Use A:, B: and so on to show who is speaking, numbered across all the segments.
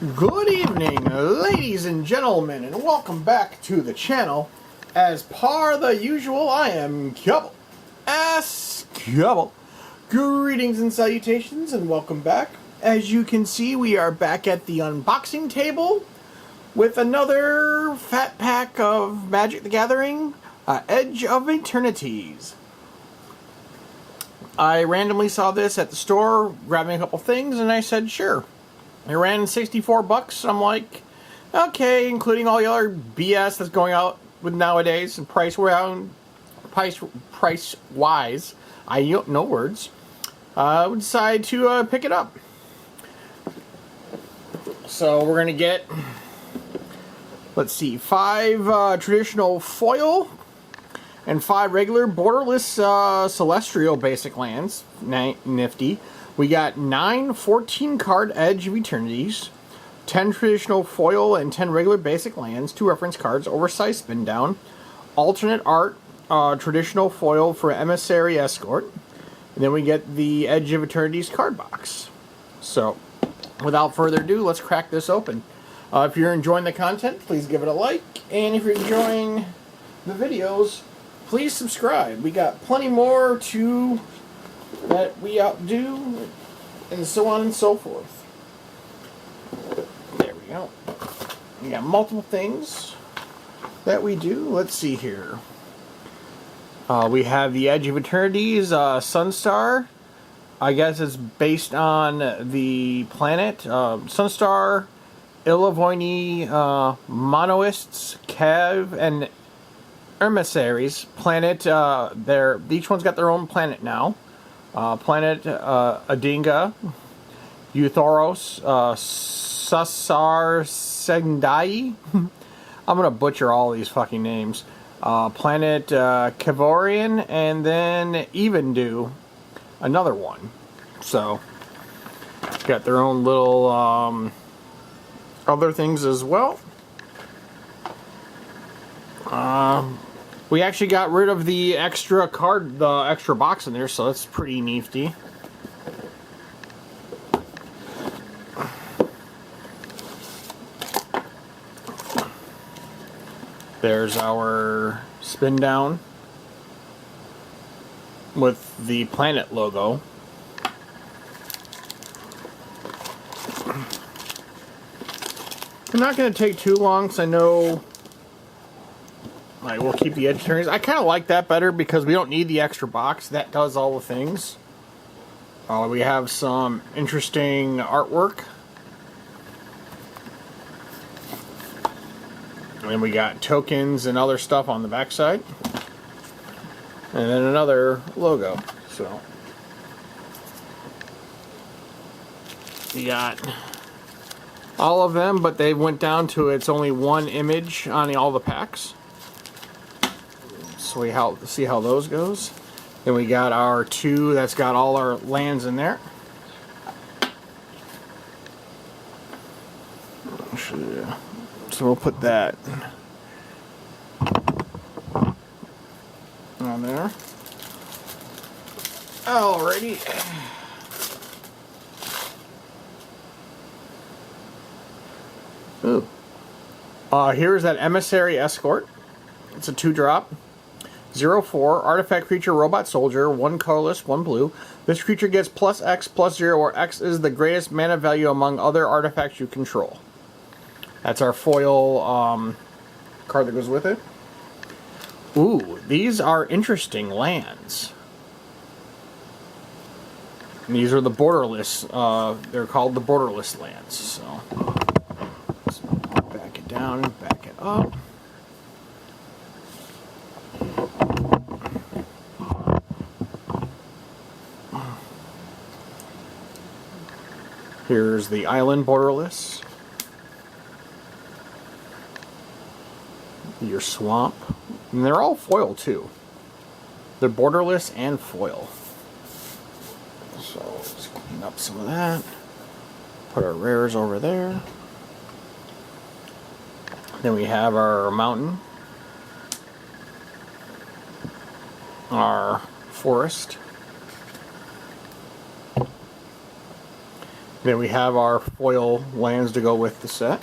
A: Good evening, ladies and gentlemen, and welcome back to the channel. As per the usual, I am Cubble. Cubble. Greetings and salutations, and welcome back. As you can see, we are back at the unboxing table with another fat pack of Magic the Gathering, Edge of Eternities. I randomly saw this at the store, grabbing a couple things, and I said, sure. It ran $64. I'm like, okay, including all the other BS that's going out with nowadays and price wise, I no words. Would decide to pick it up. So we're gonna get, let's see, 5 traditional foil and 5 regular borderless celestial basic lands. Nifty. We got 9 14-card Edge of Eternities, 10 traditional foil and 10 regular basic lands, 2 reference cards, oversized spin down, alternate art, traditional foil for Emissary Escort, and then we get the Edge of Eternities card box. So, without further ado, let's crack this open. If you're enjoying the content, please give it a like, and if you're enjoying the videos, please subscribe. We got plenty more that we outdo, and so on and so forth. There we go. We got multiple things that we do. Let's see here. We have the Edge of Eternities, Sunstar. I guess it's based on the planet. Sunstar, Illavoini, Monoists, Cav, and Emissaries. Planet, each one's got their own planet now. Planet Adinga, Euthoros, Sassar Segndai. I'm gonna butcher all these fucking names. Planet Kavorian, and then Evendu, another one. So, got their own little other things as well. We actually got rid of the extra box in there, so that's pretty nifty. There's our spin down with the planet logo. I'm not going to take too long because I know we'll keep the Edge Eternities. I kind of like that better because we don't need the extra box. That does all the things. We have some interesting artwork. And we got tokens and other stuff on the backside. And then another logo. So you got all of them, but they went down to it's only one image on all the packs. So we see how those goes. Then we got our 2 that's got all our lands in there. So we'll put that on there. Alrighty. Ooh. Here's that Emissary Escort. It's a 2-drop. 0/4, artifact creature, robot soldier, 1 colorless, 1 blue. This creature gets +X/+0, where X is the greatest mana value among other artifacts you control. That's our foil card that goes with it. Ooh, these are interesting lands. And these are the borderless, they're called the borderless lands. So, let's back it down, back it up. Here's the island borderless. Your swamp. And they're all foil too. They're borderless and foil. So let's clean up some of that. Put our rares over there. Then we have our mountain. Our forest. Then we have our foil lands to go with the set.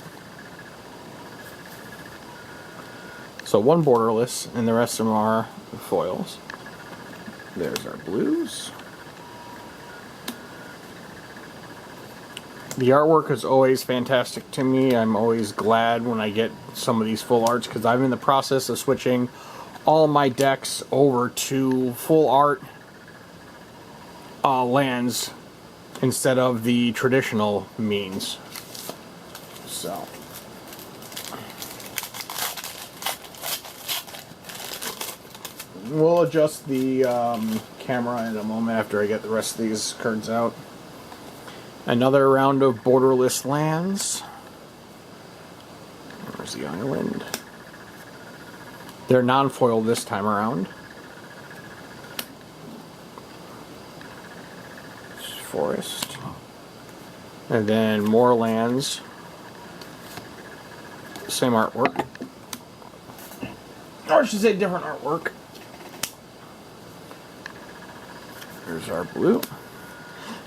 A: So one borderless, and the rest of them are foils. There's our blues. The artwork is always fantastic to me. I'm always glad when I get some of these full arts, because I'm in the process of switching all my decks over to full art lands instead of the traditional means. So we'll adjust the camera in a moment after I get the rest of these cards out. Another round of borderless lands. Where's the island? They're non-foil this time around. Forest. And then more lands. Same artwork. Or I should say different artwork. There's our blue.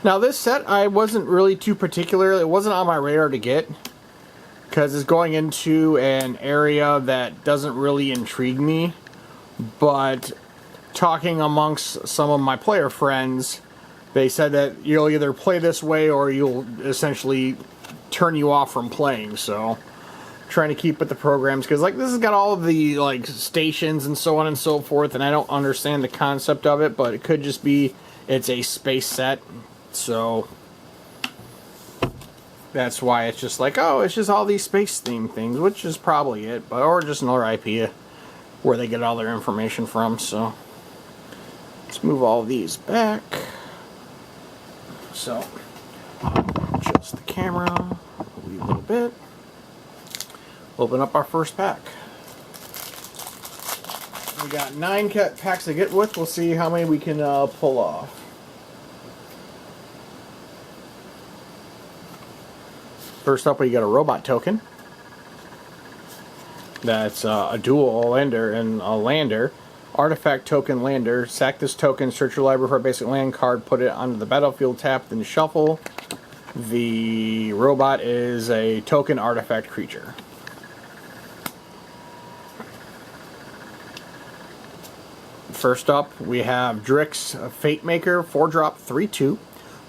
A: Now this set I wasn't really too particular. It wasn't on my radar to get, because it's going into an area that doesn't really intrigue me. But talking amongst some of my player friends, they said that you'll either play this way or you'll essentially turn you off from playing. So trying to keep with the programs, because like this has got all of the like stations and so on and so forth, and I don't understand the concept of it, but it could just be it's a space set. So that's why it's just like, oh, it's just all these space themed things, which is probably it, but or just another IP where they get all their information from. So let's move all these back. So adjust the camera a little bit. Open up our first pack. We got 9 packs to get with. We'll see how many we can pull off. First up, we got a robot token. That's a dual lander and a lander. Artifact token lander. Sack this token, search your library for a basic land card, put it onto the battlefield, tap, then shuffle. The robot is a token artifact creature. First up, we have Drix Fate Maker, 4-drop, 3/2,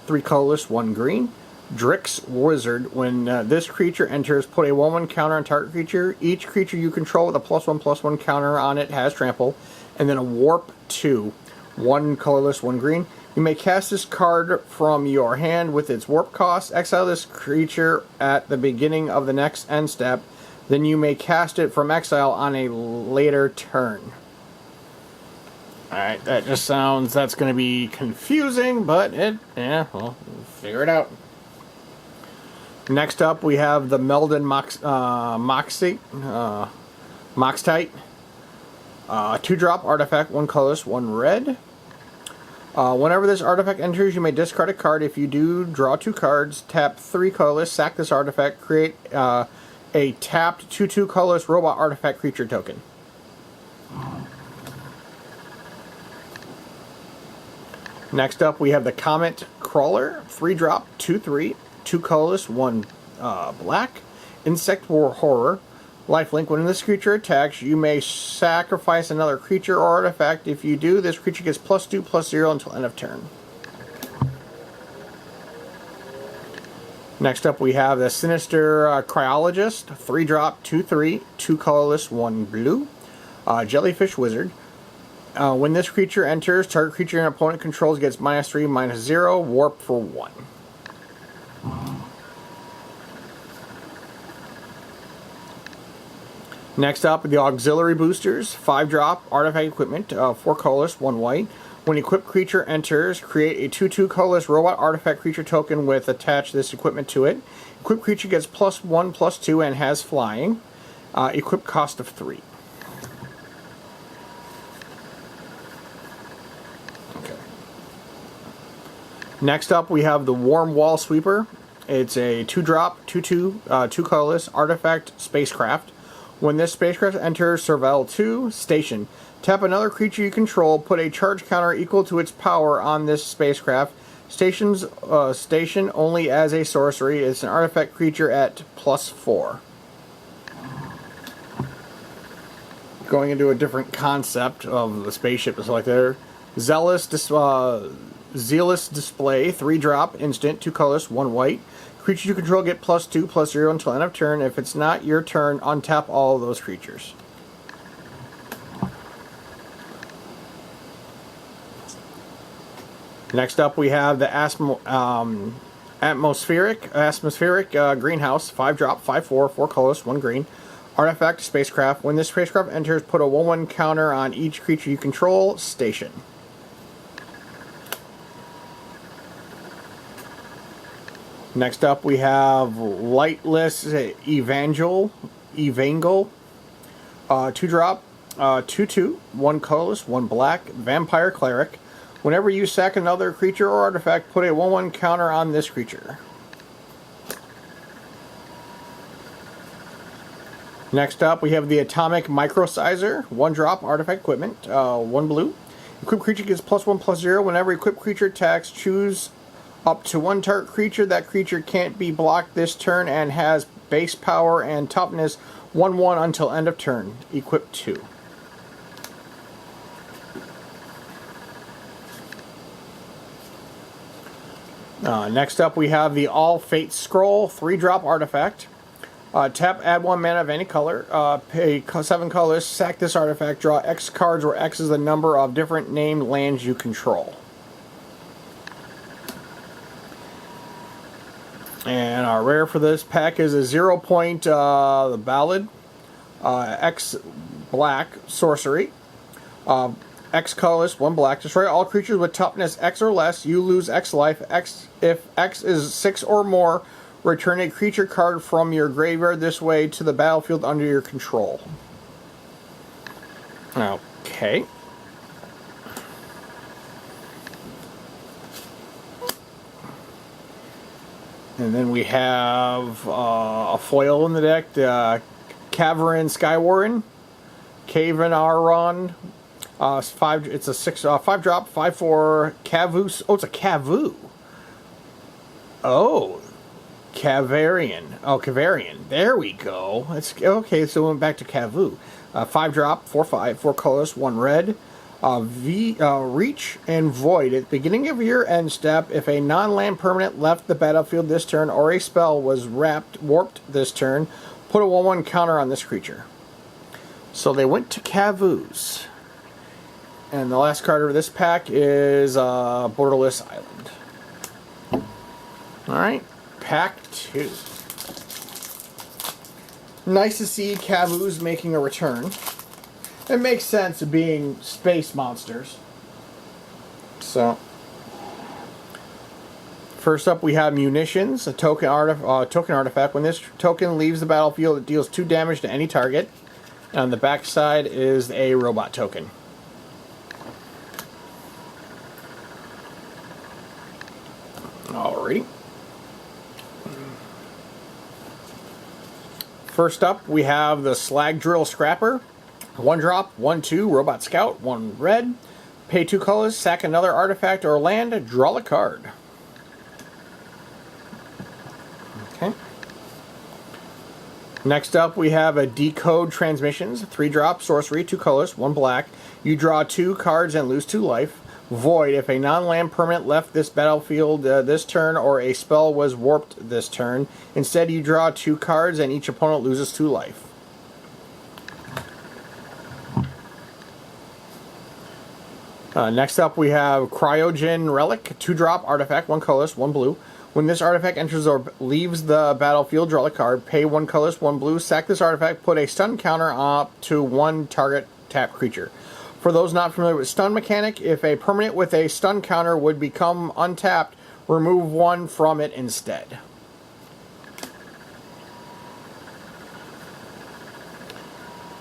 A: 3 colorless, 1 green. Drix Wizard. When this creature enters, put a 1/1 counter on target creature. Each creature you control with a +1/+1 counter on it has trample, and then a warp 2, 1 colorless, 1 green. You may cast this card from your hand with its warp cost. Exile this creature at the beginning of the next end step. Then you may cast it from exile on a later turn. Alright, that just sounds, that's going to be confusing, but yeah, well, we'll figure it out. Next up, we have the Meldon Moxtite. 2-drop artifact, 1 colorless, 1 red. Whenever this artifact enters, you may discard a card. If you do, draw 2 cards, tap 3 colorless, sack this artifact, create a tapped 2/2 colorless robot artifact creature token. Next up, we have the Comet Crawler, 3-drop, 2/3, 2 colorless, 1 black. Insect War Horror. Lifelink. When this creature attacks, you may sacrifice another creature or artifact. If you do, this creature gets +2/+0 until end of turn. Next up, we have the Sinister Cryologist, 3-drop, 2/3, 2 colorless, 1 blue. Jellyfish Wizard. When this creature enters, target creature an opponent controls gets -3, -0, warp for 1. Next up, the Auxiliary Boosters, 5-drop, artifact equipment, 4 colorless, 1 white. When equipped creature enters, create a 2/2 colorless robot artifact creature token with attach this equipment to it. Equipped creature gets +1/+2 and has flying. Equip cost of 3. Okay. Next up, we have the Warm Wall Sweeper. It's a 2-drop, 2/2, 2 colorless artifact spacecraft. When this spacecraft enters Surveil 2 station, tap another creature you control, put a charge counter equal to its power on this spacecraft, Station only as a sorcery. It's an artifact creature at +4. Going into a different concept of the spaceship is like there. Zealous Display, 3-drop, instant, 2 colors, 1 white. Creatures you control get +2/+0 until end of turn. If it's not your turn, untap all of those creatures. Next up, we have the Atmospheric Greenhouse, 5-drop, 5/4, 4 colors, 1 green. Artifact spacecraft. When this spacecraft enters, put a 1/1 counter on each creature you control. Station. Next up, we have Lightless Evangel, 2-drop, 2/2, 1 colorless, 1 black, Vampire Cleric. Whenever you sack another creature or artifact, put a 1/1 counter on this creature. Next up, we have the Atomic Microsizer, 1-drop, artifact equipment, 1 blue. Equipped creature gets +1/+0. Whenever equipped creature attacks, choose up to 1 target creature. That creature can't be blocked this turn and has base power and toughness 1/1 until end of turn. Equip 2. Next up, we have the All Fate Scroll, 3-drop artifact. Tap, add 1 mana of any color. Pay 7 colors. Sack this artifact. Draw X cards, where X is the number of different named lands you control. And our rare for this pack is a 0-point the Ballad, X black sorcery, X colorless, 1 black. Destroy all creatures with toughness X or less. You lose X life. If X is 6 or more, return a creature card from your graveyard this way to the battlefield under your control. Okay. And then we have a foil in the deck, Caverin Skywarren, Caven Aron. It's a 5-drop, 5/4 Cavu. Oh, it's a Cavu. Oh, Cavarian. Oh, Cavarian. There we go. It's okay. So we went back to Cavu. 5-drop, 4/5, 4 colors, 1 red. Reach and Void. At the beginning of your end step, if a non-land permanent left the battlefield this turn or a spell was warped this turn, put a 1/1 counter on this creature. So they went to Cavus. And the last card of this pack is Borderless Island. Alright, pack 2. Nice to see Cavus making a return. It makes sense of being space monsters. So, first up we have Munitions, a token artifact. When this token leaves the battlefield, it deals 2 damage to any target. And on the back side is a robot token. Alrighty. First up, we have the Slag Drill Scrapper. 1-drop, 1/2, Robot Scout, 1 red. Pay 2 colors, sack another artifact or land, draw a card. Okay. Next up, we have a Decode Transmissions. 3-drop, sorcery, 2 colors, 1 black. You draw 2 cards and lose 2 life. Void. If a non-land permanent left this battlefield this turn or a spell was warped this turn, instead you draw 2 cards and each opponent loses 2 life. Next up we have Cryogen Relic, 2-drop artifact, 1 colorless, 1 blue. When this artifact enters or leaves the battlefield, draw a card, pay 1 colorless, 1 blue, sack this artifact, put a stun counter up to 1 target tap creature. For those not familiar with stun mechanic, if a permanent with a stun counter would become untapped, remove 1 from it instead.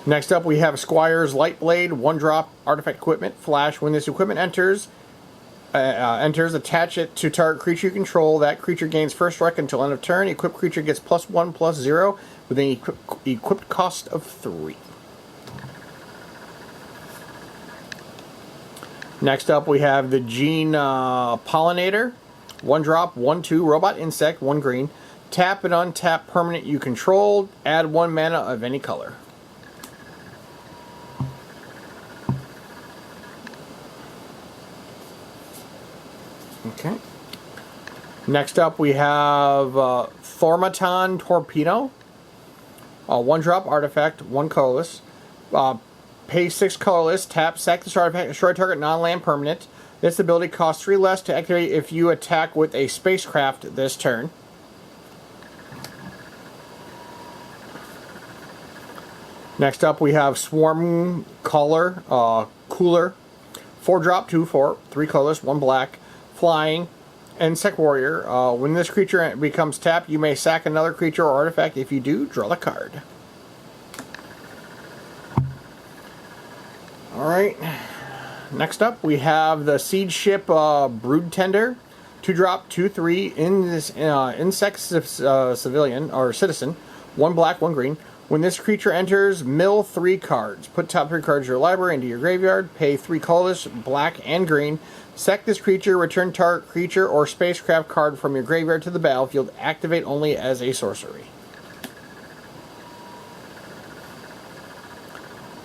A: Next up we have Squire's Lightblade, 1-drop artifact equipment, flash. When this equipment enters, attach it to target creature you control. That creature gains first strike until end of turn. Equipped creature gets +1/+0 with an equipped cost of 3. Next up we have the Gene Pollinator, 1 drop, 1/2 robot insect, 1 green. Tap and untap permanent you control. Add 1 mana of any color. Okay. Next up we have Thormaton Torpedo. 1 drop artifact, 1 colorless. Pay 6 colorless, tap, sack this artifact, destroy target non-land permanent. This ability costs 3 less to activate if you attack with a spacecraft this turn. Next up we have Swarm Cooler. 4 drop, 2/4, 3 colorless, 1 black, flying, Insect Warrior. When this creature becomes tapped, you may sack another creature or artifact. If you do, draw the card. Alright. Next up, we have the Siege Ship Brood Tender. 2 drop, 2/3, in this insect civilian or citizen. 1 black, 1 green. When this creature enters, mill 3 cards. Put top 3 cards of your library into your graveyard. Pay 3 colorless, black, and green. Sack this creature, return target creature or spacecraft card from your graveyard to the battlefield. Activate only as a sorcery.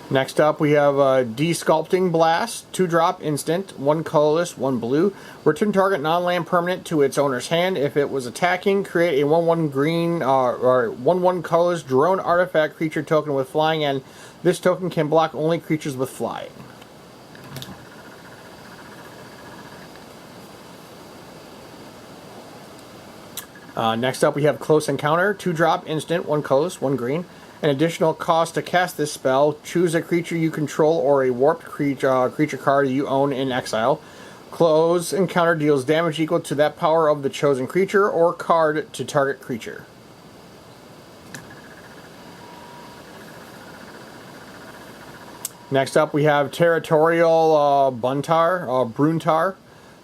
A: Next up, we have De-Sculpting Blast. 2 drop, instant, 1 colorless, 1 blue. Return target non-land permanent to its owner's hand. If it was attacking, create a 1/1 green or 1/1 colorless drone artifact creature token with flying, and this token can block only creatures with flying. Next up, we have Close Encounter. 2 drop, instant, 1 colorless, 1 green. An additional cost to cast this spell. Choose a creature you control or a warped creature card you own in exile. Close Encounter deals damage equal to that power of the chosen creature or card to target creature. Next up, we have Territorial Bruntar.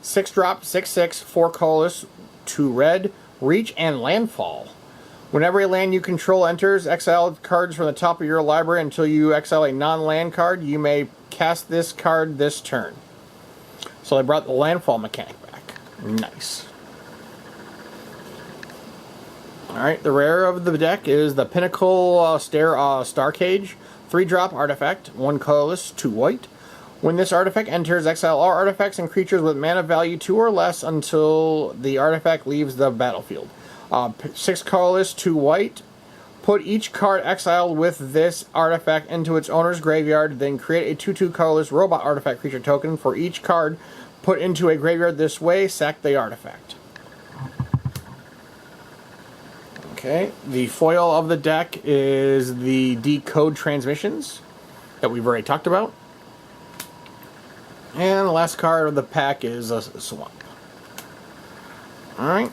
A: 6 drop, 6/6, 4 colorless, 2 red. Reach and Landfall. Whenever a land you control enters, exile cards from the top of your library until you exile a non-land card. You may cast this card this turn. So they brought the Landfall mechanic back. Nice. Alright, the rare of the deck is the Pinnacle Star Cage. 3 drop artifact, 1 colorless, 2 white. When this artifact enters, exile all artifacts and creatures with mana value 2 or less until the artifact leaves the battlefield. 6 colorless, 2 white. Put each card exiled with this artifact into its owner's graveyard, then create a 2/2 colorless robot artifact creature token for each card put into a graveyard this way. Sack the artifact. Okay, the foil of the deck is the Decode Transmissions that we've already talked about. And the last card of the pack is a Swamp. Alright.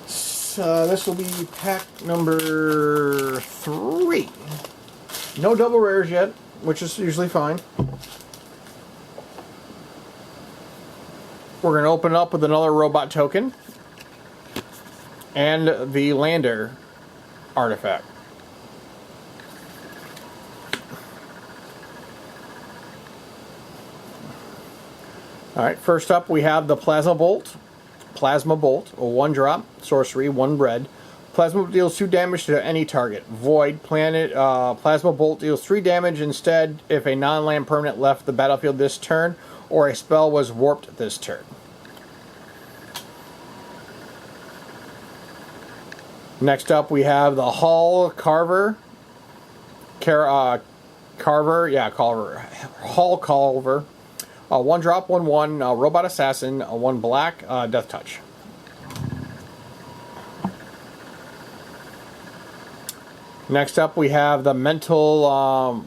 A: So this will be pack number 3. No double rares yet, which is usually fine. We're going to open up with another robot token. And the Lander artifact. Alright, first up we have the Plasma Bolt. A 1 drop, sorcery, 1 red. Plasma Bolt deals 2 damage to any target. Void, Plasma Bolt deals 3 damage instead if a non-land permanent left the battlefield this turn or a spell was warped this turn. Next up we have the Hull Carver. Hull Carver. 1 drop, 1/1, Robot Assassin, 1 black, Death Touch. Next up we have the Mental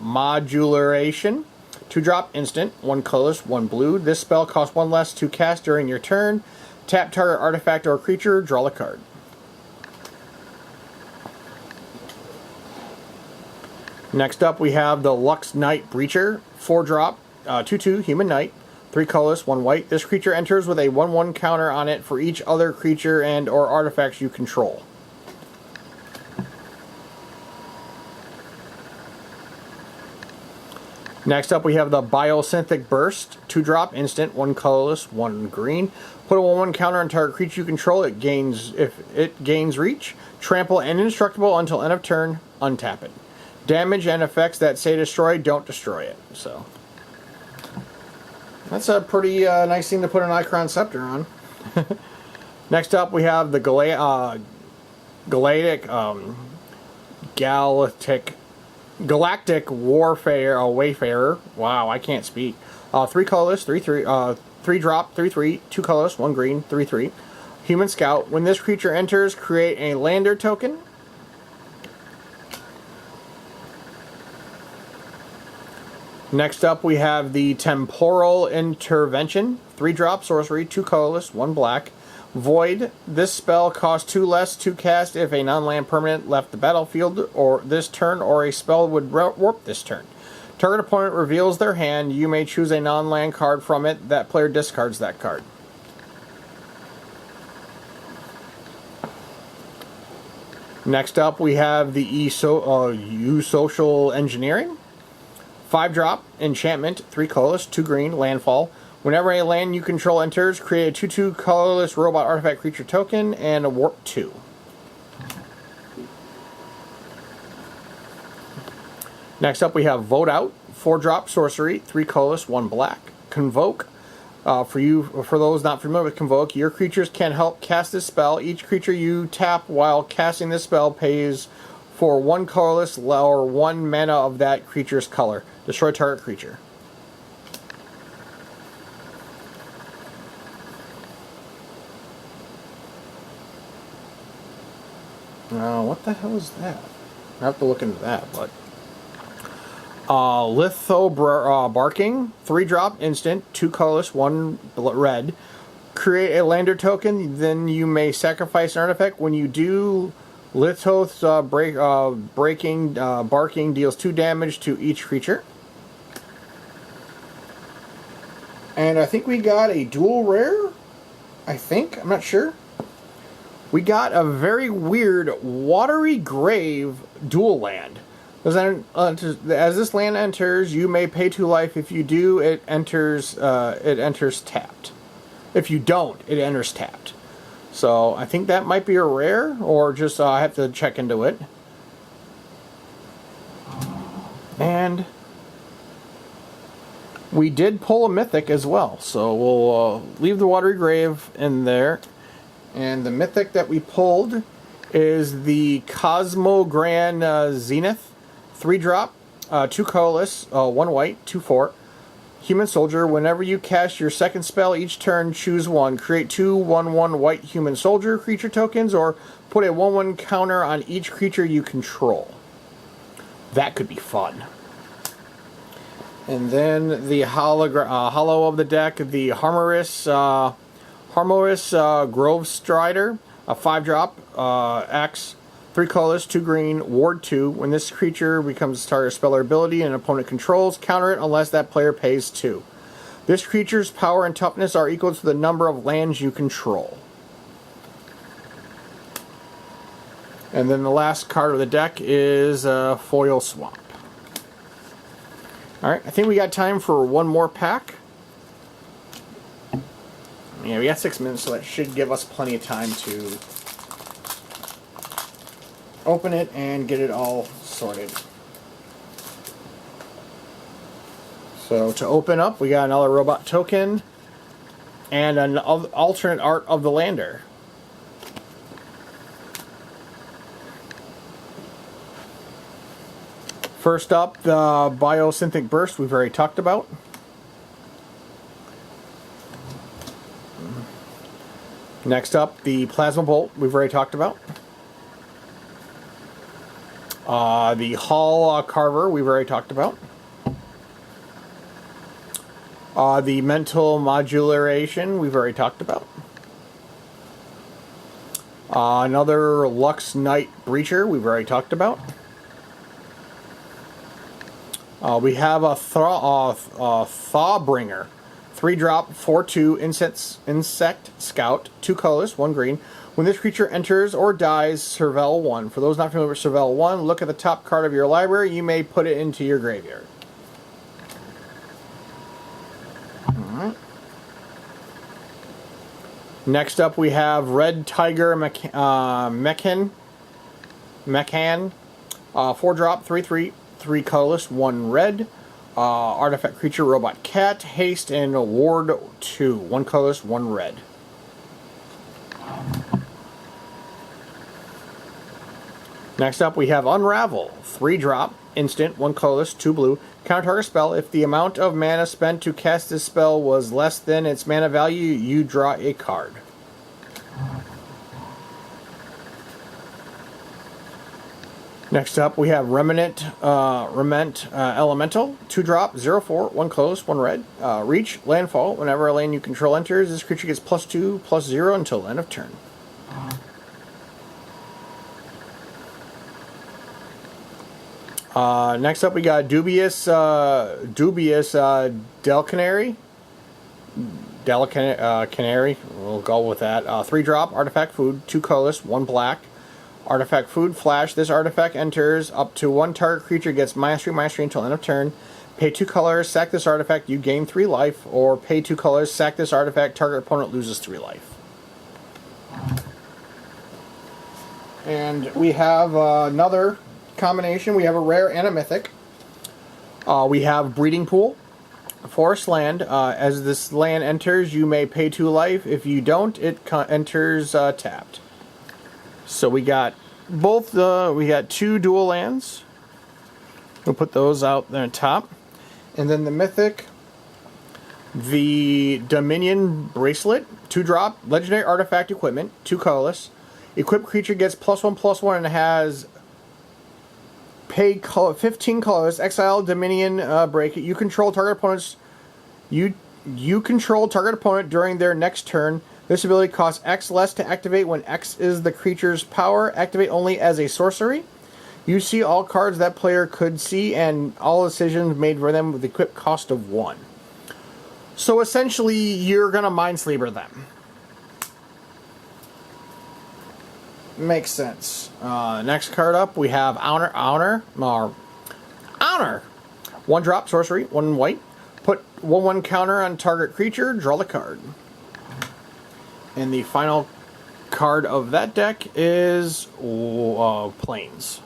A: Modulation. 2 drop, instant, 1 colorless, 1 blue. This spell costs 1 less to cast during your turn. Tap target artifact or creature, draw a card. Next up we have the Lux Knight Breacher. 4 drop, 2/2, Human Knight, 3 colorless, 1 white. This creature enters with a 1/1 counter on it for each other creature and or artifacts you control. Next up, we have the Biosynthetic Burst, 2-drop, instant, 1 colorless, 1 green. Put a 1/1 counter on target creature you control. If it gains reach, trample, and indestructible until end of turn. Untap it. Damage and effects that say destroy, don't destroy it. So that's a pretty nice thing to put an Icron Scepter on. Next up, we have the Galactic Warfare Wayfarer. Wow, I can't speak. 3 colorless, 3/3, 3-drop, 3/3, 2 colorless, 1 green, 3/3. Human Scout. When this creature enters, create a lander token. Next up, we have the Temporal Intervention. 3-drop, sorcery, 2 colorless, 1 black. Void. This spell costs 2 less to cast if a non-land permanent left the battlefield or this turn, or a spell would warp this turn. Target opponent reveals their hand. You may choose a non-land card from it. That player discards that card. Next up, we have the Social Engineering. 5-drop, enchantment, 3 colorless, 2 green, landfall. Whenever a land you control enters, create a 2/2 colorless robot artifact creature token and a warp 2. Next up, we have Vote Out, 4-drop, sorcery, 3 colorless, 1 black. Convoke. For those not familiar with Convoke, your creatures can help cast this spell. Each creature you tap while casting this spell pays for 1 colorless or 1 mana of that creature's color. Destroy target creature. What the hell is that? I have to look into that, but... Barking, 3-drop, instant, 2 colorless, 1 red. Create a lander token, then you may sacrifice an artifact. When you do, Litho's Barking deals 2 damage to each creature. And I think we got a dual rare? I'm not sure. We got a very weird Watery Grave dual land. As this land enters, you may pay 2 life. If you do, it enters tapped. If you don't, it enters tapped. So I think that might be a rare, or just I have to check into it. And we did pull a mythic as well, so we'll leave the Watery Grave in there. And the mythic that we pulled is the Cosmogran Zenith. 3-drop, 2 colorless, 1 white, 2/4. Human Soldier. Whenever you cast your second spell each turn, choose 1. Create 2 1/1 white Human Soldier creature tokens, or put a 1/1 counter on each creature you control. That could be fun. And then the hollow of the deck, the Harmorous Grove Strider, a 5-drop, X, 3 colorless, 2 green, ward 2. When this creature becomes target spell or ability and an opponent controls, counter it unless that player pays 2. This creature's power and toughness are equal to the number of lands you control. And then the last card of the deck is Foil Swamp. Alright, I think we got time for one more pack. Yeah, we got 6 minutes, so that should give us plenty of time to open it and get it all sorted. So to open up, we got another robot token and an alternate art of the lander. First up, the Biosynthetic Burst we've already talked about. Next up, the Plasma Bolt we've already talked about. The Hull Carver we've already talked about. The Mental Modularization we've already talked about. Another Lux Knight Breacher we've already talked about. We have a Thawbringer. 3-drop, 4/2, Insect Scout, 2 colorless, 1 green. When this creature enters or dies, Surveil 1. For those not familiar with Surveil 1, look at the top card of your library. You may put it into your graveyard. Next up, we have Red Tiger Mechan. 4-drop, 3/3, 3 colorless, 1 red. Artifact creature, robot cat, haste, and ward 2. 1 colorless, 1 red. Next up, we have Unravel. 3-drop, instant, 1 colorless, 2 blue. Counter target spell. If the amount of mana spent to cast this spell was less than its mana value, you draw a card. Next up, we have Remnant Elemental. 2-drop, 0/4, 1 colorless, 1 red. Reach, landfall. Whenever a lane you control enters, this creature gets +2/+0 until end of turn. Next up, we got Dubious Canary. Canary. We'll go with that. 3-drop, artifact food, 2 colorless, 1 black. Artifact food, flash. This artifact enters up to 1 target creature gets -3/-3 until end of turn. Pay 2 colors, sack this artifact, you gain 3 life. Or pay 2 colors, sack this artifact, target opponent loses 3 life. And we have another combination. We have a rare and a mythic. We have Breeding Pool. Forest land. As this land enters, you may pay 2 life. If you don't, it enters tapped. So we got both we got 2 dual lands. We'll put those out there on top. And then the mythic, the Dominion Bracelet, 2-drop, legendary artifact equipment, 2 colorless. Equipped creature gets +1/+1 and has pay 15 colors. Exile Dominion break it. You control target opponents. You control target opponent during their next turn. This ability costs X less to activate when X is the creature's power. Activate only as a sorcery. You see all cards that player could see and all decisions made for them with the equip cost of 1. So essentially, you're gonna Minesweeper them. Makes sense. Next card up, we have Honor. 1-drop, sorcery, 1 white. Put 1/1 counter on target creature, draw the card. And the final card of that deck is Plains.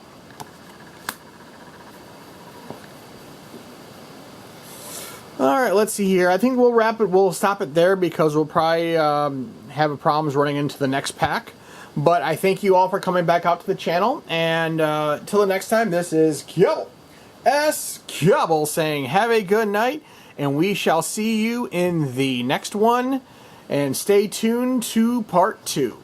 A: Alright, let's see here. I think we'll wrap it. We'll stop it there because we'll probably have problems running into the next pack. But I thank you all for coming back out to the channel. And till the next time, this is Kjabble saying have a good night. And we shall see you in the next one. And stay tuned to part 2.